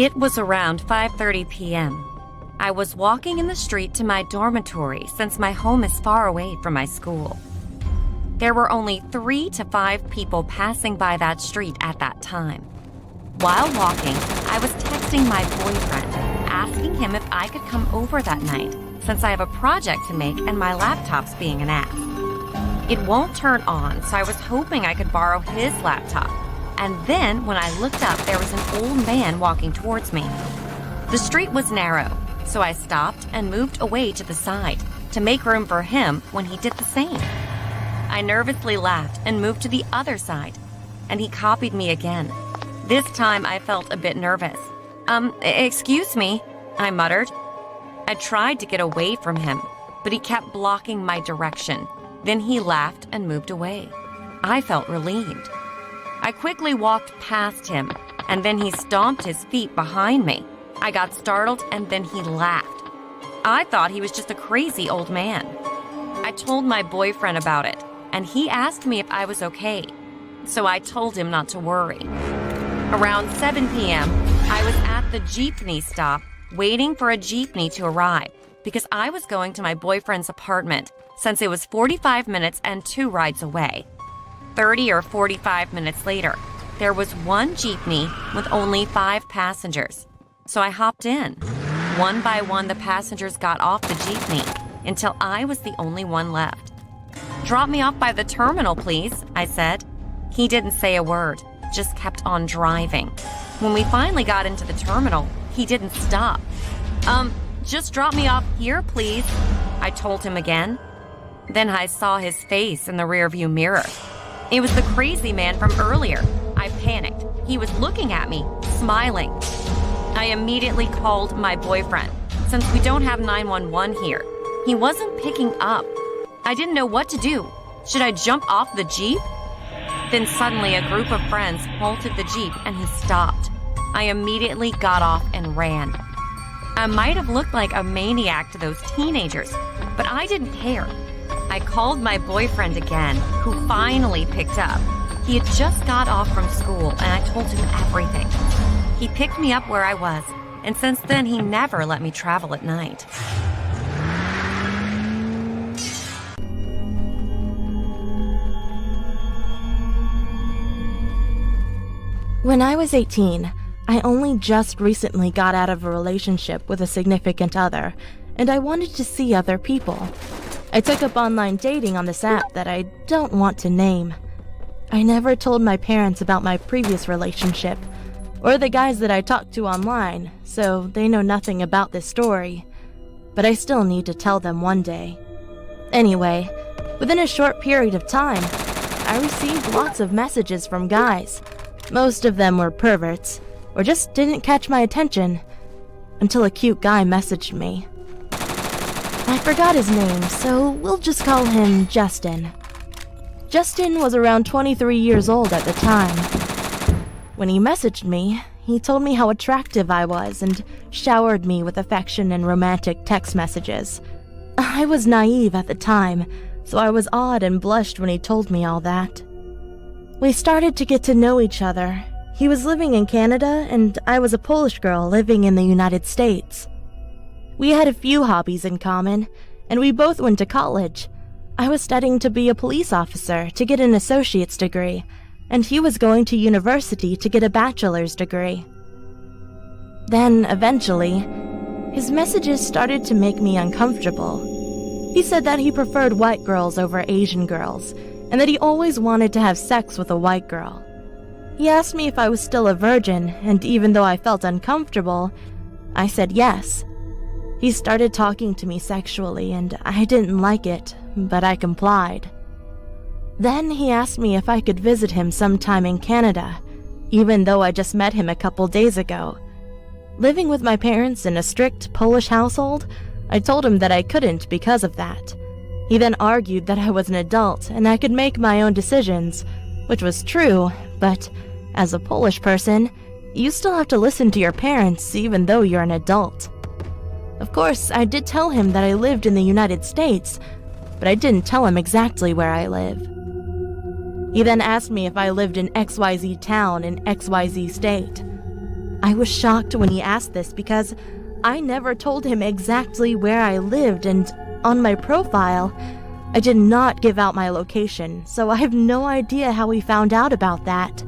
It was around 5:30 p.m. I was walking in the street to my dormitory since my home is far away from my school. There were only 3 to 5 people passing by that street at that time. While walking, I was texting my boyfriend, asking him if I could come over that night since I have a project to make and my laptop's being an ass. It won't turn on, so I was hoping I could borrow his laptop. And then, when I looked up, there was an old man walking towards me. The street was narrow, so I stopped and moved away to the side to make room for him when he did the same. I nervously laughed and moved to the other side, and he copied me again. This time, I felt a bit nervous. Excuse me, I muttered. I tried to get away from him, but he kept blocking my direction. Then he laughed and moved away. I felt relieved. I quickly walked past him, and then he stomped his feet behind me. I got startled, and then he laughed. I thought he was just a crazy old man. I told my boyfriend about it, and he asked me if I was okay, so I told him not to worry. Around 7 p.m., I was at the jeepney stop waiting for a jeepney to arrive because I was going to my boyfriend's apartment since it was 45 minutes and 2 rides away. 30 or 45 minutes later, there was one jeepney with only 5 passengers. So I hopped in. One by one, the passengers got off the jeepney until I was the only one left. "Drop me off by the terminal, please," I said. He didn't say a word, just kept on driving. When we finally got into the terminal, he didn't stop. Just drop me off here, please," I told him again. Then I saw his face in the rearview mirror. It was the crazy man from earlier. I panicked. He was looking at me, smiling. I immediately called my boyfriend, since we don't have 911 here. He wasn't picking up. I didn't know what to do. Should I jump off the Jeep? Then suddenly a group of friends halted the Jeep and he stopped. I immediately got off and ran. I might have looked like a maniac to those teenagers, but I didn't care. I called my boyfriend again, who finally picked up. He had just got off from school, and I told him everything. He picked me up where I was, and since then he never let me travel at night. When I was 18, I only just recently got out of a relationship with a significant other, and I wanted to see other people. I took up online dating on this app that I don't want to name. I never told my parents about my previous relationship, or the guys that I talked to online, so they know nothing about this story. But I still need to tell them one day. Anyway, within a short period of time, I received lots of messages from guys. Most of them were perverts, or just didn't catch my attention, until a cute guy messaged me. I forgot his name, so we'll just call him Justin. Justin was around 23 years old at the time. When he messaged me, he told me how attractive I was and showered me with affection and romantic text messages. I was naive at the time, so I was awed and blushed when he told me all that. We started to get to know each other. He was living in Canada, and I was a Polish girl living in the United States. We had a few hobbies in common, and we both went to college. I was studying to be a police officer to get an associate's degree, and he was going to university to get a bachelor's degree. Then, eventually, his messages started to make me uncomfortable. He said that he preferred white girls over Asian girls, and that he always wanted to have sex with a white girl. He asked me if I was still a virgin, and even though I felt uncomfortable, I said yes. He started talking to me sexually, and I didn't like it, but I complied. Then he asked me if I could visit him sometime in Canada, even though I just met him a couple days ago. Living with my parents in a strict Polish household, I told him that I couldn't because of that. He then argued that I was an adult and I could make my own decisions, which was true, but as a Polish person, you still have to listen to your parents even though you're an adult. Of course, I did tell him that I lived in the United States, but I didn't tell him exactly where I live. He then asked me if I lived in XYZ town in XYZ state. I was shocked when he asked this because I never told him exactly where I lived, and on my profile, I did not give out my location, so I have no idea how he found out about that.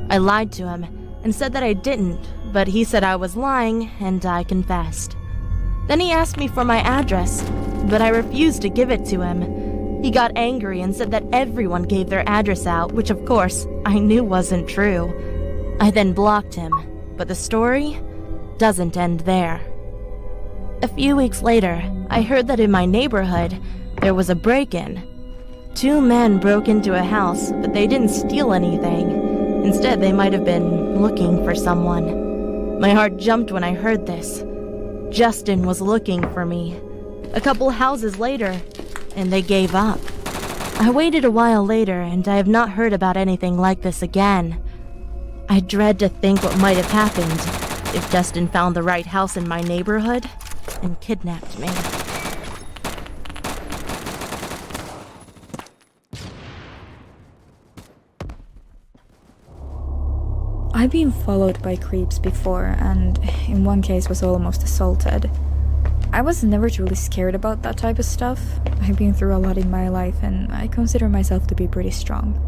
I lied to him and said that I didn't, but he said I was lying, and I confessed. Then he asked me for my address, but I refused to give it to him. He got angry and said that everyone gave their address out, which of course I knew wasn't true. I then blocked him, but the story doesn't end there. A few weeks later, I heard that in my neighborhood, there was a break-in. 2 men broke into a house, but they didn't steal anything. Instead, they might have been looking for someone. My heart jumped when I heard this. Justin was looking for me. A couple houses later, and they gave up. I waited a while later, and I have not heard about anything like this again. I dread to think what might have happened if Justin found the right house in my neighborhood and kidnapped me. I've been followed by creeps before, and in one case was almost assaulted. I was never truly scared about that type of stuff. I've been through a lot in my life, and I consider myself to be pretty strong.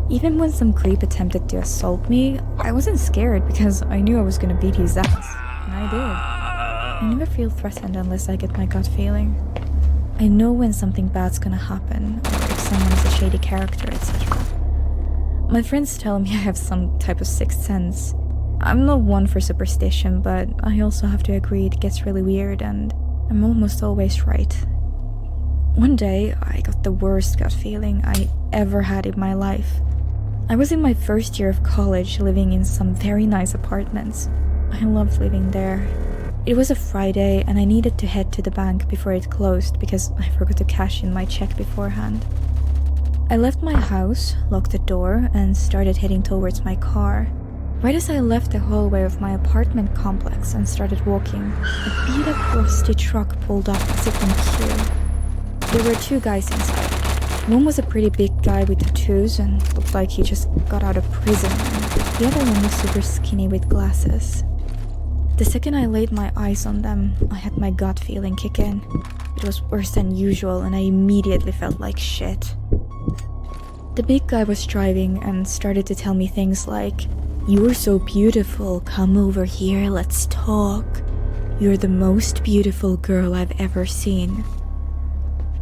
Even when some creep attempted to assault me, I wasn't scared because I knew I was gonna beat his ass, and I did. I never feel threatened unless I get my gut feeling. I know when something bad's gonna happen, or if someone is a shady character, etc. My friends tell me I have some type of sixth sense. I'm not one for superstition, but I also have to agree it gets really weird, and I'm almost always right. One day, I got the worst gut feeling I ever had in my life. I was in my first year of college, living in some very nice apartments. I loved living there. It was a Friday, and I needed to head to the bank before it closed because I forgot to cash in my check beforehand. I left my house, locked the door, and started heading towards my car. Right as I left the hallway of my apartment complex and started walking, a beat-up rusty truck pulled up as if in queue. There were 2 guys inside. One was a pretty big guy with tattoos and looked like he just got out of prison, and the other one was super skinny with glasses. The second I laid my eyes on them, I had my gut feeling kick in. It was worse than usual, and I immediately felt like shit. The big guy was driving and started to tell me things like, "You're so beautiful, come over here, let's talk. You're the most beautiful girl I've ever seen."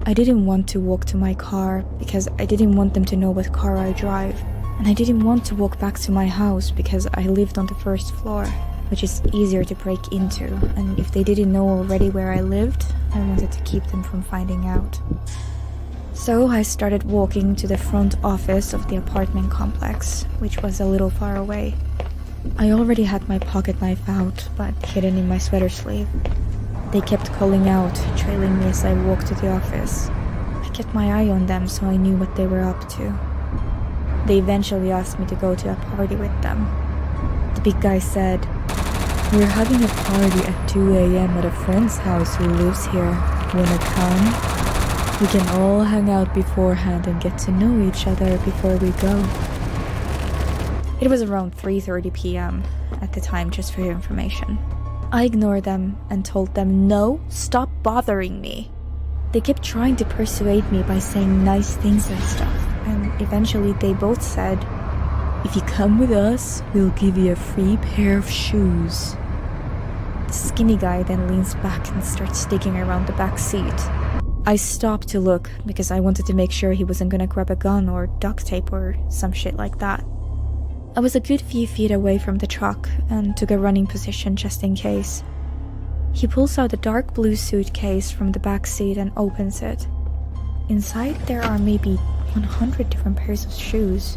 I didn't want to walk to my car because I didn't want them to know what car I drive, and I didn't want to walk back to my house because I lived on the first floor, which is easier to break into, and if they didn't know already where I lived, I wanted to keep them from finding out. So I started walking to the front office of the apartment complex, which was a little far away. I already had my pocket knife out, but hidden in my sweater sleeve. They kept calling out, trailing me as I walked to the office. I kept my eye on them so I knew what they were up to. They eventually asked me to go to a party with them. The big guy said, "We're having a party at 2 a.m. at a friend's house who lives here. Wanna come? We can all hang out beforehand and get to know each other before we go." It was around 3:30 p.m. at the time, just for your information. I ignored them and told them, "No, stop bothering me." They kept trying to persuade me by saying nice things and stuff, and eventually they both said, "If you come with us, we'll give you a free pair of shoes." The skinny guy then leans back and starts digging around the back seat. I stopped to look because I wanted to make sure he wasn't gonna grab a gun or duct tape or some shit like that. I was a good few feet away from the truck and took a running position just in case. He pulls out a dark blue suitcase from the back seat and opens it. Inside there are maybe 100 different pairs of shoes.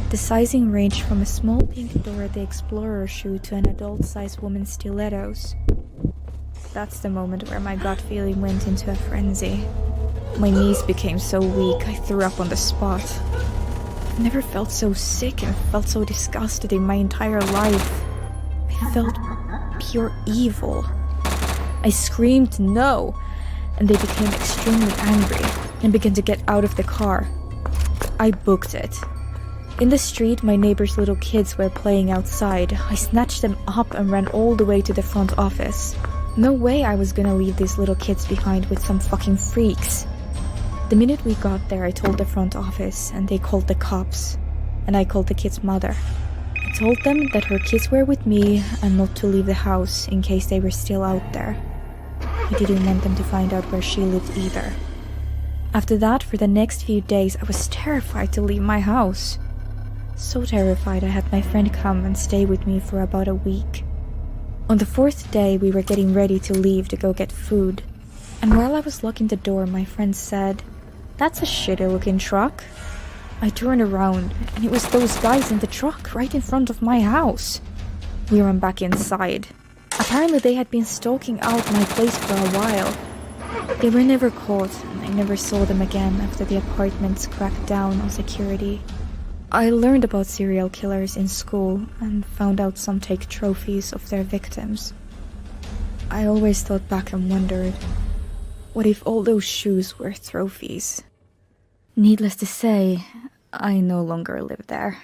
The sizing ranged from a small pink Dora the Explorer shoe to an adult-sized woman's stilettos. That's the moment where my gut feeling went into a frenzy. My knees became so weak I threw up on the spot. I never felt so sick and felt so disgusted in my entire life. I felt pure evil. I screamed no, and they became extremely angry and began to get out of the car. I booked it. In the street, my neighbor's little kids were playing outside. I snatched them up and ran all the way to the front office. No way I was gonna leave these little kids behind with some fucking freaks. The minute we got there, I told the front office, and they called the cops. And I called the kid's mother. I told them that her kids were with me and not to leave the house in case they were still out there. I didn't want them to find out where she lived either. After that, for the next few days, I was terrified to leave my house. So terrified I had my friend come and stay with me for about a week. On the fourth day, we were getting ready to leave to go get food. And while I was locking the door, my friend said, "That's a shitty looking truck." I turned around, and it was those guys in the truck right in front of my house. We ran back inside. Apparently they had been stalking out my place for a while. They were never caught, and I never saw them again after the apartments cracked down on security. I learned about serial killers in school and found out some take trophies of their victims. I always thought back and wondered, what if all those shoes were trophies? Needless to say, I no longer live there.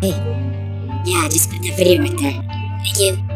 Hey, yeah, just put that video right there. Thank you.